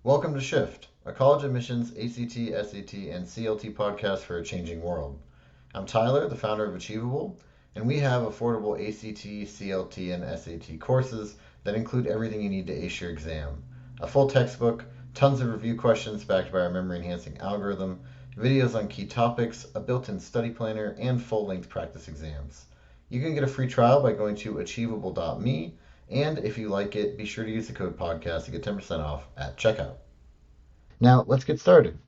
Welcome to Shift, a college admissions ACT, SAT, and CLT podcast for a changing world. I'm Tyler, the founder of Achievable, and we have affordable ACT, CLT, and SAT courses that include everything you need to ace your exam. A full textbook, tons of review questions backed by our memory enhancing algorithm, videos on key topics, a built in study planner, and full length practice exams. You can get a free trial by going to achievable.me, and if you like it, be sure to use the code podcast to get 10% off at checkout. Now, let's get started.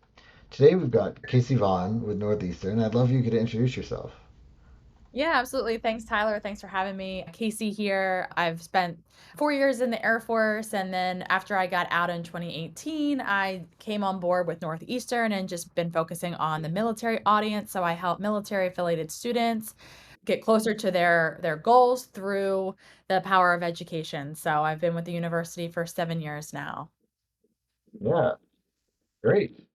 Today we've got Casey Vaughan with Northeastern. I'd love if you could introduce yourself. Yeah, absolutely. Thanks, Tyler. Thanks for having me. Casey here. I've spent 4 years in the Air Force, and then after I got out in 2018, I came on board with Northeastern and just been focusing on the military audience. So I help military affiliated students get closer to their goals through the power of education. So I've been with the university for 7 years now. Yeah, great.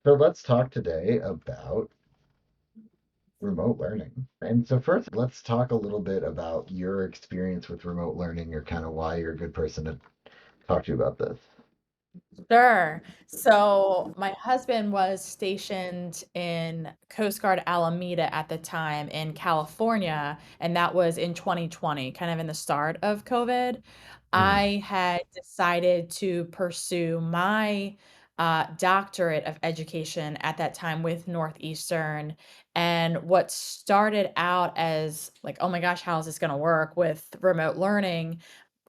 So let's talk today about remote learning. And so first, let's talk a little bit about your experience with remote learning or kind of why you're a good person to talk to you about this. Sure. So my husband was stationed in Coast Guard Alameda at the time in California, and that was in 2020, kind of in the start of COVID. Mm, I had decided to pursue my doctorate of education at that time with Northeastern. And what started out as like, oh my gosh, how is this going to work with remote learning?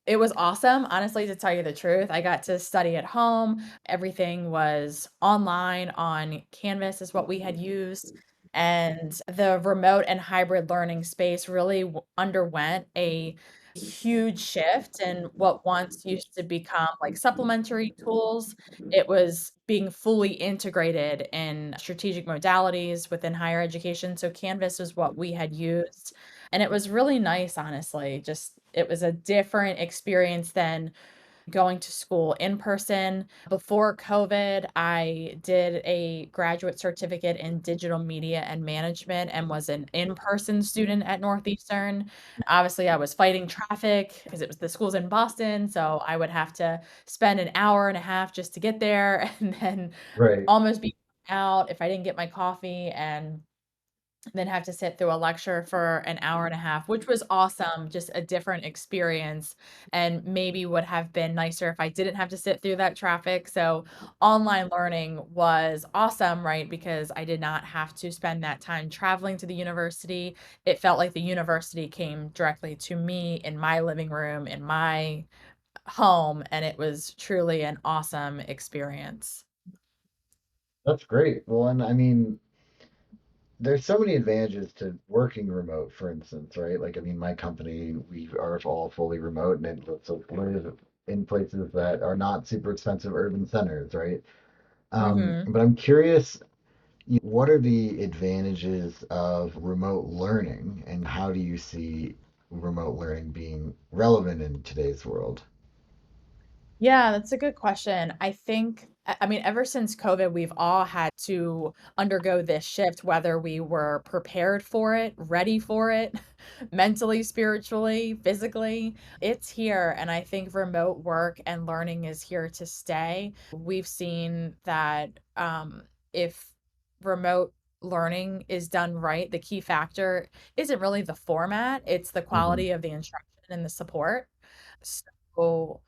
It was awesome, honestly, to tell you the truth. I got to study at home. Everything was online on Canvas is what we had used. And the remote and hybrid learning space really underwent a huge shift in what once used to become like supplementary tools. It was being fully integrated in strategic modalities within higher education. So Canvas was what we had used, and it was really nice, honestly. Just it was a different experience than going to school in person. Before COVID, I did a graduate certificate in digital media and management and was an in-person student at Northeastern. Obviously, I was fighting traffic because it was the schools in Boston, so I would have to spend an hour and a half just to get there and then right. almost be out if I didn't get my coffee and then have to sit through a lecture for an hour and a half, which was awesome, just a different experience, and maybe would have been nicer if I didn't have to sit through that traffic. So online learning was awesome, right? Because I did not have to spend that time traveling to the university. It felt like the university came directly to me in my living room, in my home, and it was truly an awesome experience. That's great. Well, and I mean, there's so many advantages to working remote, for instance, right? Like, I mean, my company, we are all fully remote and it lets us live in places that are not super expensive urban centers, right? Mhm. But I'm curious, what are the advantages of remote learning and how do you see remote learning being relevant in today's world? Yeah, that's a good question. I think, I mean, ever since COVID, we've all had to undergo this shift, whether we were prepared for it, ready for it, mentally, spiritually, physically. It's here. And I think remote work and learning is here to stay. We've seen that if remote learning is done right, the key factor isn't really the format, it's the Hmm. quality of the instruction and the support. So,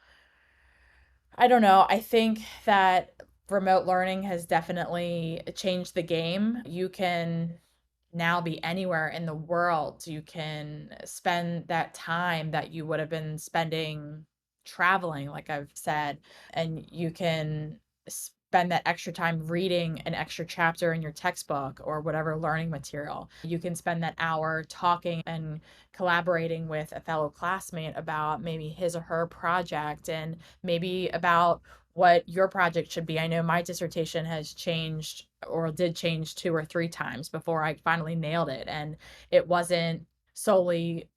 I don't know. I think that remote learning has definitely changed the game. You can now be anywhere in the world. You can spend that time that you would have been spending traveling, like I've said, and you can spend that extra time reading an extra chapter in your textbook or whatever learning material. You can spend that hour talking and collaborating with a fellow classmate about maybe his or her project and maybe about what your project should be. I know my dissertation has changed or did change 2 or 3 times before I finally nailed it. And it wasn't solely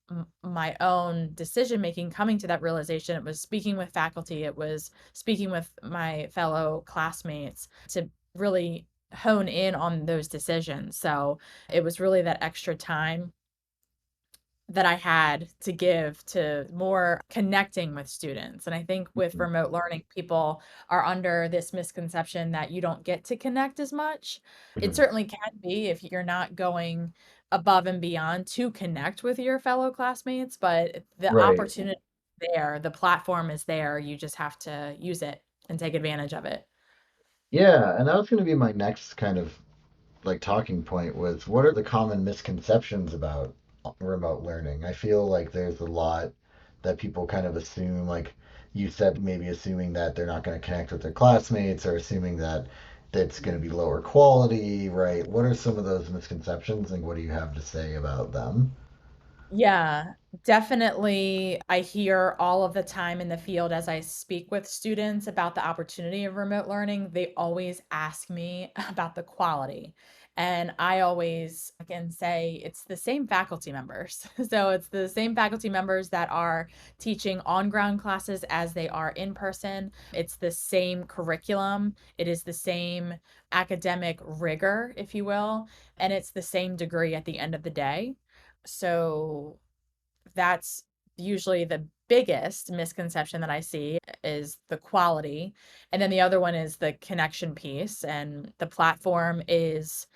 my own decision making coming to that realization. It was speaking with faculty, it was speaking with my fellow classmates to really hone in on those decisions. So it was really that extra time that I had to give to more connecting with students. And I think with Mhm. remote learning, people are under this misconception that you don't get to connect as much. It Mhm. certainly can be if you're not going above and beyond to connect with your fellow classmates, but the Right. opportunity is there, the platform is there. You just have to use it and take advantage of it. Yeah, and that was going to be my next kind of like talking point was what are the common misconceptions about remote learning? I feel like there's a lot that people kind of assume, like you said, maybe assuming that they're not going to connect with their classmates or assuming that that's going to be lower quality, right? What are some of those misconceptions and what do you have to say about them? Yeah, definitely. I hear all of the time in the field as I speak with students about the opportunity of remote learning. They always ask me about the quality. And I always can say it's the same faculty members. So it's the same faculty members that are teaching on ground classes as they are in person. It's the same curriculum. It is the same academic rigor, if you will. And it's the same degree at the end of the day. So that's usually the biggest misconception that I see is the quality. And then the other one is the connection piece. And the platform is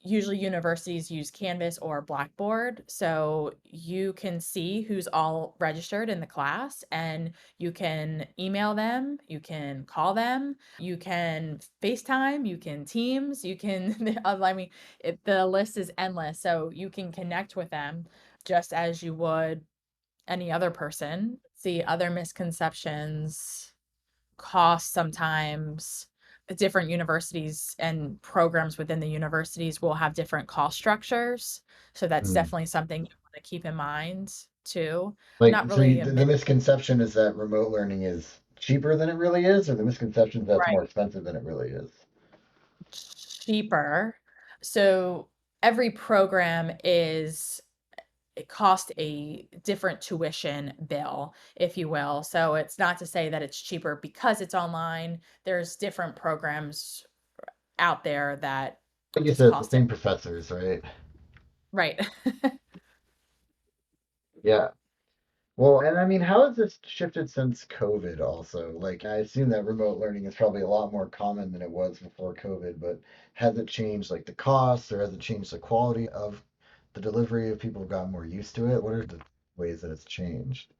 usually universities use Canvas or Blackboard. So you can see who's all registered in the class and you can email them, you can call them, you can FaceTime, you can Teams, you can, I mean, the list is endless. So you can connect with them just as you would any other person. See other misconceptions, cost sometimes. Different universities and programs within the universities will have different cost structures. So that's Hmm. definitely something you want to keep in mind too. Like, Not so you, really a the myth, misconception is that remote learning is cheaper than it really is, or the misconception is that it's right? more expensive than it really is? Cheaper. So every program is it cost a different tuition bill, if you will. So it's not to say that it's cheaper because it's online. There's different programs out there that Like you just said, it's the cost it. same professors, right? Right. Yeah. Well, and I mean, how has this shifted since COVID also? Like, I assume that remote learning is probably a lot more common than it was before COVID, but has it changed like the cost or has it changed the quality of the delivery if people have gotten more used to it? What are the ways that it's changed?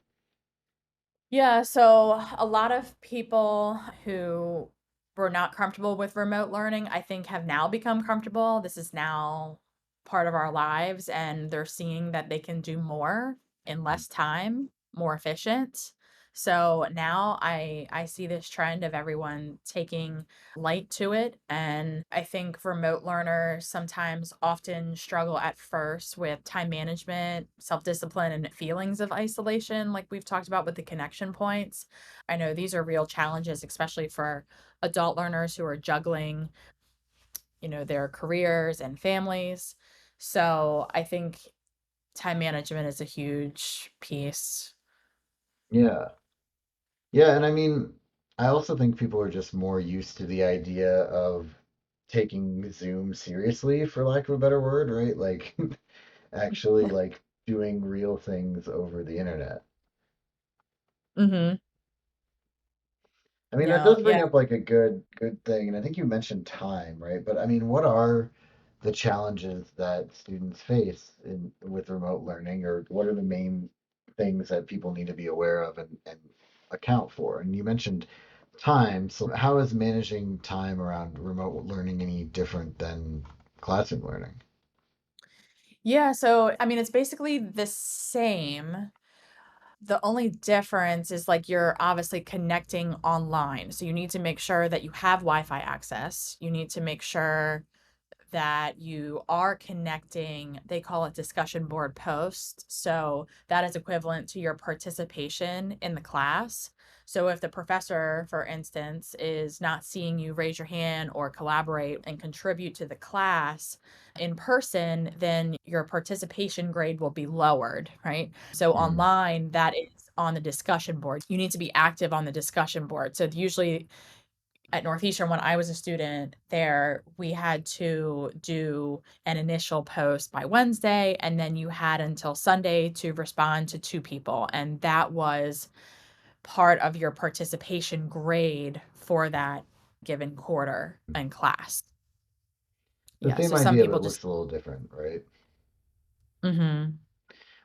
Yeah, so a lot of people who were not comfortable with remote learning, I think have now become comfortable. This is now part of our lives, and they're seeing that they can do more in less time, more efficient. So now I see this trend of everyone taking light to it. And I think remote learners sometimes often struggle at first with time management, self-discipline, and feelings of isolation, like we've talked about with the connection points. I know these are real challenges, especially for adult learners who are juggling, their careers and families. So I think time management is a huge piece. Yeah. Yeah, and I mean, I also think people are just more used to the idea of taking Zoom seriously, for lack of a better word, right? Like actually like doing real things over the internet. Mhm. I mean, that No, does bring yeah. up like a good thing, and I think you mentioned time, right? But I mean, what are the challenges that students face in with remote learning, or what are the main things that people need to be aware of and account for? And you mentioned time, so how is managing time around remote learning any different than classroom learning? Yeah, so I mean, it's basically the same. The only difference is like you're obviously connecting online. So you need to make sure that you have Wi-Fi access. You need to make sure that you are connecting, they call it discussion board posts. So that is equivalent to your participation in the class. So if the professor, for instance, is not seeing you raise your hand or collaborate and contribute to the class in person, then your participation grade will be lowered, right? So Mm, online, that is on the discussion board. You need to be active on the discussion board. So usually At Northeastern, when I was a student there, we had to do an initial post by Wednesday, and then you had until Sunday to respond to 2 people, and that was part of your participation grade for that given quarter in class. The Yeah, same so some idea, but people it just looks a little different, right? Mhm.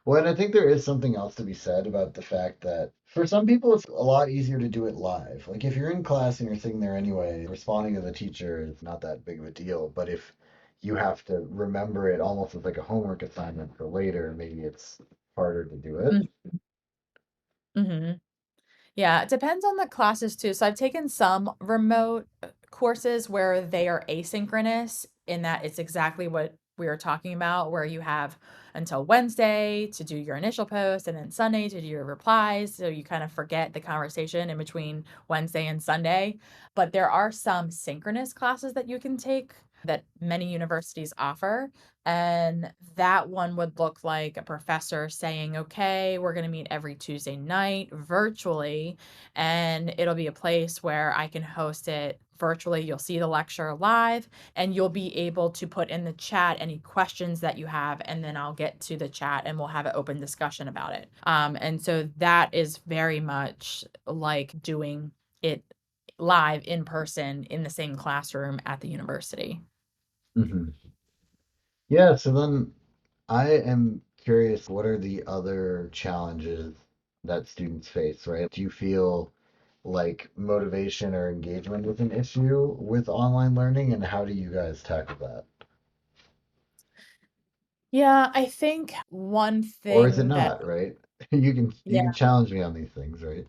Well, and I think there is something else to be said about the fact that for some people, it's a lot easier to do it live. Like if you're in class and you're sitting there anyway, responding to the teacher is not that big of a deal. But if you have to remember it almost as like a homework assignment for later, maybe it's harder to do it. Mm, mhm. Yeah, it depends on the classes too. So I've taken some remote courses where they are asynchronous in that it's exactly what we were talking about, where you have until Wednesday to do your initial post and then Sunday to do your replies. So you kind of forget the conversation in between Wednesday and Sunday. But there are some synchronous classes that you can take that many universities offer. And that one would look like a professor saying, okay, we're going to meet every Tuesday night virtually, and it'll be a place where I can host it virtually. You'll see the lecture live, and you'll be able to put in the chat any questions that you have, and then I'll get to the chat and we'll have an open discussion about it. And so that is very much like doing it live in person in the same classroom at the university. Hmm. Yeah, so then I am curious, what are the other challenges that students face, right? Do you feel like motivation or engagement is an issue with online learning, and how do you guys tackle that? Yeah, I think one Or is it thing that not, right? You can challenge me on these things, right?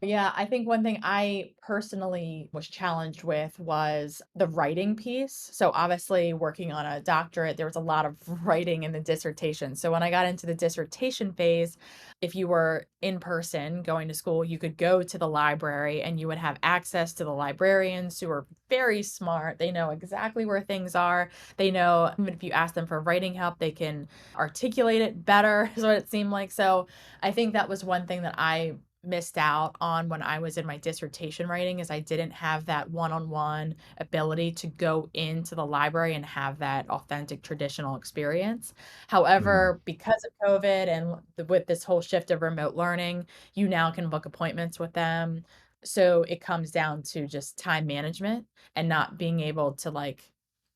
Yeah, I think one thing I personally was challenged with was the writing piece. So obviously working on a doctorate, there was a lot of writing in the dissertation. So when I got into the dissertation phase, if you were in person going to school, you could go to the library and you would have access to the librarians who are very smart. They know exactly where things are. They know even if you ask them for writing help, they can articulate it better, is what it seemed like. So I think that was one thing that I missed out on when I was in my dissertation writing is I didn't have that one-on-one ability to go into the library and have that authentic traditional experience. Hmm. However, because of COVID and with this whole shift of remote learning, you now can book appointments with them. So it comes down to just time management and not being able to like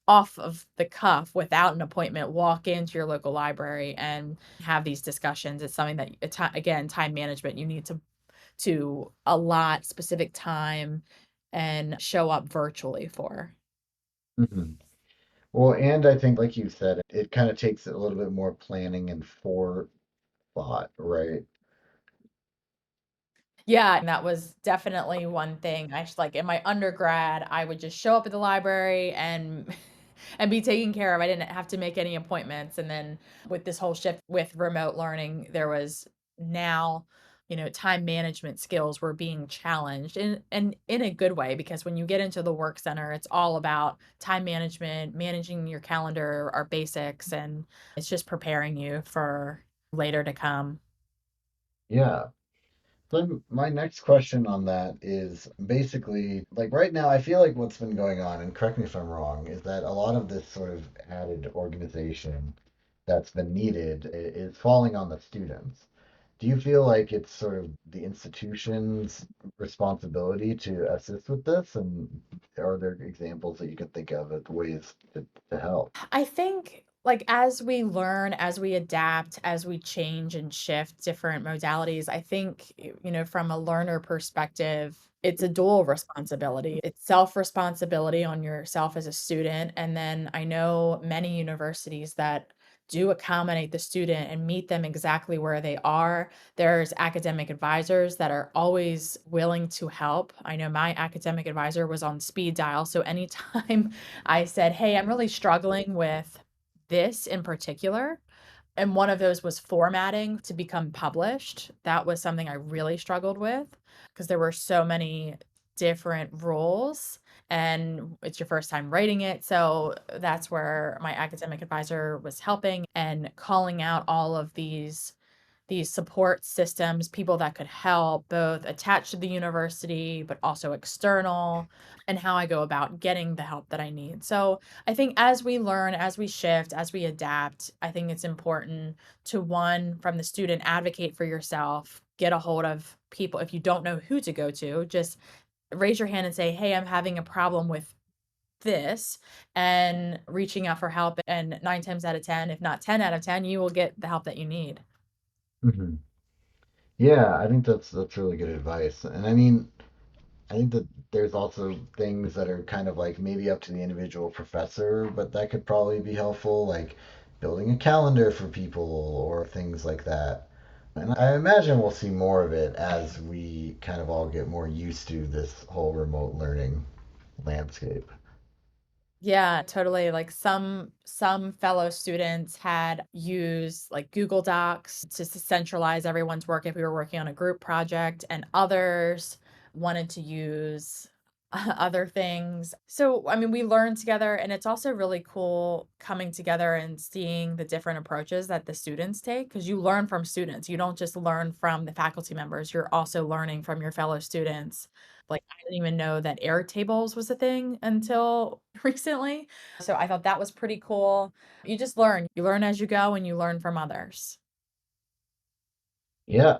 off of the cuff without an appointment walk into your local library and have these discussions. It's something that again, time management, you need to allot specific time and show up virtually for. Hmm. Well, and I think, like you said, it kind of takes a little bit more planning and forethought, right? Yeah, and that was definitely one thing. I just like in my undergrad, I would just show up at the library and and be taken care of. I didn't have to make any appointments. And then with this whole shift with remote learning, there was now, time management skills were being challenged and in a good way because when you get into the work center, it's all about time management, managing your calendar, our basics, and it's just preparing you for later to come. Yeah. Then my next question on that is basically like right now, I feel like what's been going on, and correct me if I'm wrong, is that a lot of this sort of added organization that's been needed is falling on the students. Do you feel like it's sort of the institution's responsibility to assist with this? And are there examples that you can think of as ways to help? I think like as we learn, as we adapt, as we change and shift different modalities, I think, from a learner perspective, it's a dual responsibility. It's self-responsibility on yourself as a student. And then I know many universities that do accommodate the student and meet them exactly where they are. There's academic advisors that are always willing to help. I know my academic advisor was on speed dial. So anytime I said, "Hey, I'm really struggling with this in particular." And one of those was formatting to become published. That was something I really struggled with because there were so many different rules and it's your first time writing it. So that's where my academic advisor was helping and calling out all of these these support systems, people that could help both attached to the university, but also external, and how I go about getting the help that I need. So I think as we learn, as we shift, as we adapt, I think it's important to one, from the student, advocate for yourself, get a hold of people. If you don't know who to go to, just raise your hand and say, "Hey, I'm having a problem with this," and reaching out for help. And 9 times out of 10, if not 10 out of 10, you will get the help that you need. Hmm. Yeah, I think that's really good advice. And I mean, I think that there's also things that are kind of like maybe up to the individual professor, but that could probably be helpful, like building a calendar for people or things like that. And I imagine we'll see more of it as we kind of all get more used to this whole remote learning landscape. Yeah, totally. Like some fellow students had used like Google Docs to centralize everyone's work if we were working on a group project, and others wanted to use other things. So, I mean, we learned together, and it's also really cool coming together and seeing the different approaches that the students take, because you learn from students. You don't just learn from the faculty members, you're also learning from your fellow students. Like, I didn't even know that Airtables was a thing until recently. So I thought that was pretty cool. You just learn. You learn as you go and you learn from others. Yeah,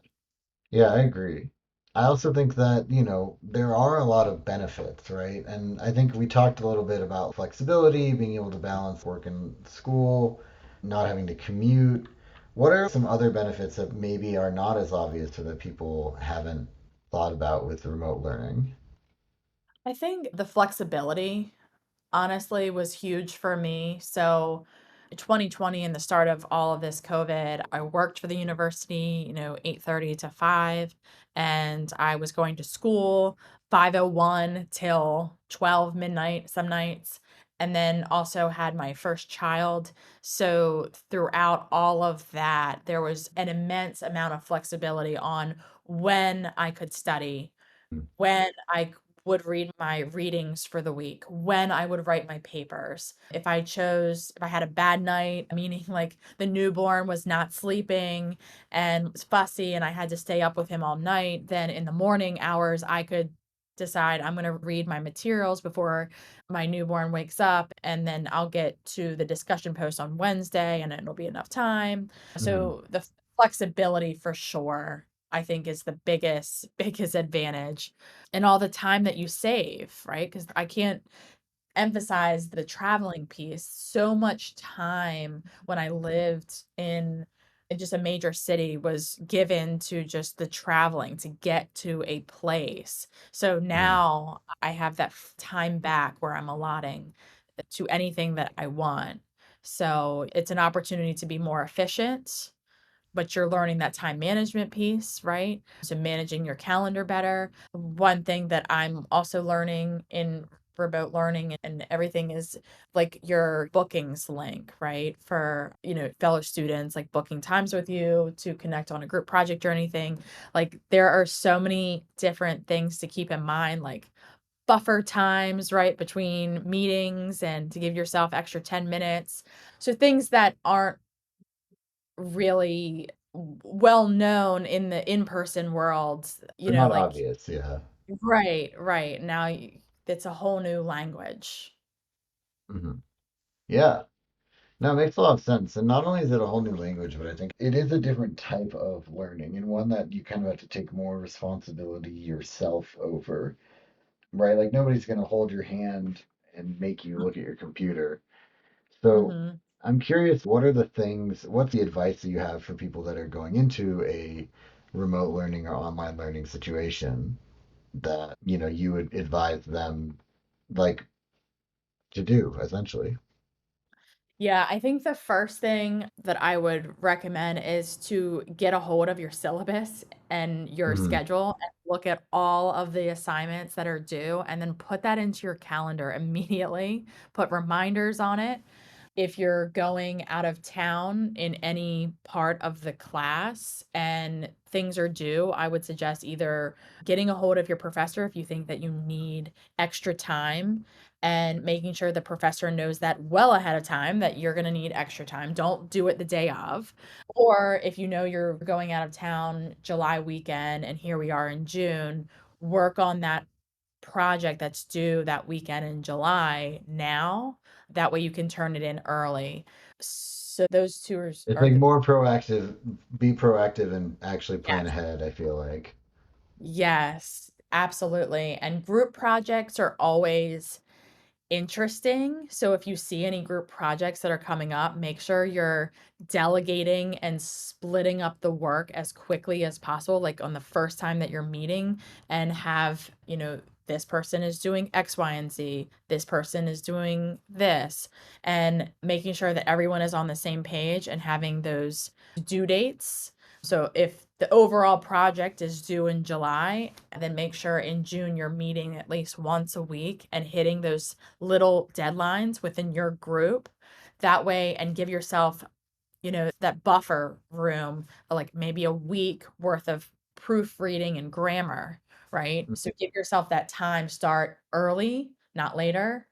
yeah, I agree. I also think that, there are a lot of benefits, right? And I think we talked a little bit about flexibility, being able to balance work and school, not having to commute. What are some other benefits that maybe are not as obvious or that people haven't thought about with remote learning? I think the flexibility honestly was huge for me. So 2020 and the start of all of this COVID, I worked for the university, 8:30 to 5, and I was going to school 5:01 till 12 midnight some nights, and then also had my first child. So throughout all of that, there was an immense amount of flexibility on when I could study, when I would read my readings for the week, when I would write my papers. If I had a bad night, meaning like the newborn was not sleeping and was fussy and I had to stay up with him all night, then in the morning hours, I could decide I'm going to read my materials before my newborn wakes up, and then I'll get to the discussion post on Wednesday and it'll be enough time. Hmm. So the flexibility for sure, I think, is the biggest advantage, and all the time that you save, right? Because I can't emphasize the traveling piece. So much time when I lived in just a major city was given to just the traveling to get to a place. So Hmm. now I have that time back where I'm allotting to anything that I want. So it's an opportunity to be more efficient, but you're learning that time management piece, right? So managing your calendar better. One thing that I'm also learning in remote learning and everything is like your bookings link, right? For, fellow students, like booking times with you to connect on a group project or anything. Like there are so many different things to keep in mind, like buffer times, right, between meetings and to give yourself extra 10 minutes. So things that aren't really well known in the in-person world, They're not like obvious, yeah. right, right. Now it's a whole new language. Hmm. Yeah. No, it makes a lot of sense. And not only is it a whole new language, but I think it is a different type of learning and one that you kind of have to take more responsibility yourself over, right? Like nobody's going to hold your hand and make you look at your computer. So Mhm. I'm curious, what's the advice that you have for people that are going into a remote learning or online learning situation that, you would advise them like to do essentially? Yeah, I think the first thing that I would recommend is to get a hold of your syllabus and your Hmm. schedule and look at all of the assignments that are due and then put that into your calendar immediately. Put reminders on it. if you're going out of town in any part of the class and things are due, I would suggest either getting a hold of your professor if you think that you need extra time and making sure the professor knows that well ahead of time that you're going to need extra time. Don't do it the day of. Or if you know you're going out of town July weekend and here we are in June, work on that project that's due that weekend in July now. That way you can turn it in early. So those tours It's are like the more proactive, be proactive and actually plan yes. ahead, I feel like. Yes, absolutely. And group projects are always interesting. So if you see any group projects that are coming up, make sure you're delegating and splitting up the work as quickly as possible, like on the first time that you're meeting, and have, this person is doing X, Y, and Z, this person is doing this, and making sure that everyone is on the same page and having those due dates. So if the overall project is due in July, then make sure in June you're meeting at least once a week and hitting those little deadlines within your group. That way, and give yourself, that buffer room, like maybe a week worth of proofreading and grammar, right? So give yourself that time, start early, not later,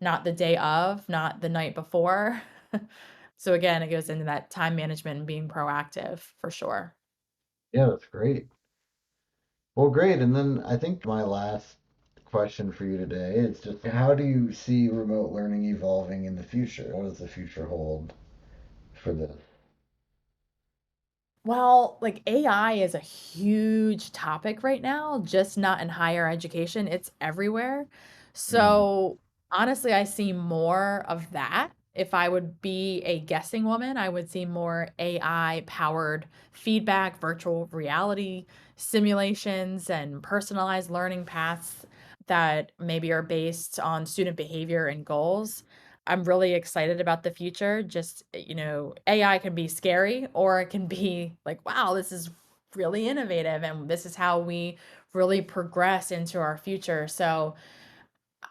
not the day of, not the night before. So again, it goes into that time management and being proactive for sure. Yeah, that's great. Well, great. And then I think my last question for you today is just how do you see remote learning evolving in the future? What does the future hold for this? Well, like AI is a huge topic right now, just not in higher education. It's everywhere. Mm. So honestly, I see more of that. If I would be a guessing woman, I would see more AI powered feedback, virtual reality simulations, and personalized learning paths that maybe are based on student behavior and goals. I'm really excited about the future. Just, AI can be scary or it can be like, wow, this is really innovative and this is how we really progress into our future. So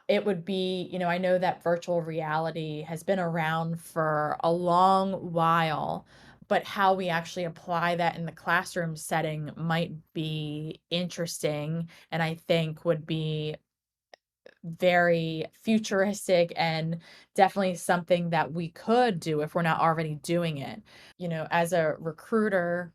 it would be, I know that virtual reality has been around for a long while, but how we actually apply that in the classroom setting might be interesting and I think would be very futuristic and definitely something that we could do if we're not already doing it. As a recruiter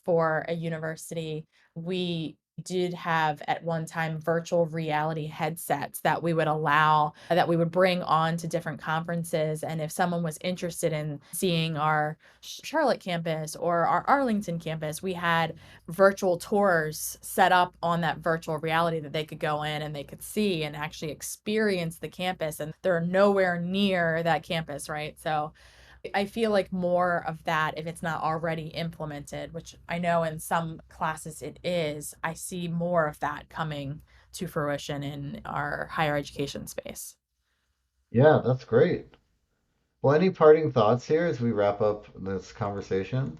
for a university, we did have at one time virtual reality headsets that we would bring on to different conferences. And if someone was interested in seeing our Charlotte campus or our Arlington campus, we had virtual tours set up on that virtual reality that they could go in and they could see and actually experience the campus. And they're nowhere near that campus, right? So I feel like more of that, if it's not already implemented, which I know in some classes it is, I see more of that coming to fruition in our higher education space. Yeah, that's great. Well, any parting thoughts here as we wrap up this conversation?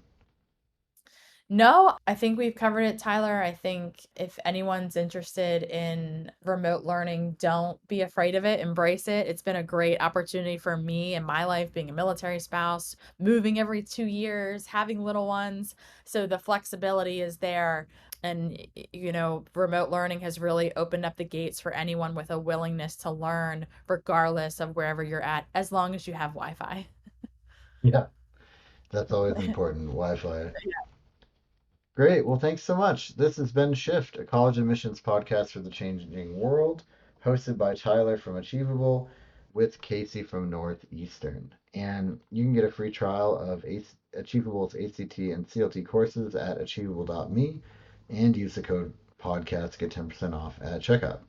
No, I think we've covered it, Tyler. I think if anyone's interested in remote learning, don't be afraid of it, embrace it. It's been a great opportunity for me in my life, being a military spouse, moving every 2 years, having little ones. So the flexibility is there. And, remote learning has really opened up the gates for anyone with a willingness to learn, regardless of wherever you're at, as long as you have Wi Fi. Yeah, that's always important. Wi-Fi. Great. Well, thanks so much. This has been Shift, a college admissions podcast for the changing world, hosted by Tyler from Achievable with Casey from Northeastern. And you can get a free trial of Achievable's ACT and CLT courses at achievable.me and use the code podcast to get 10% off at checkout.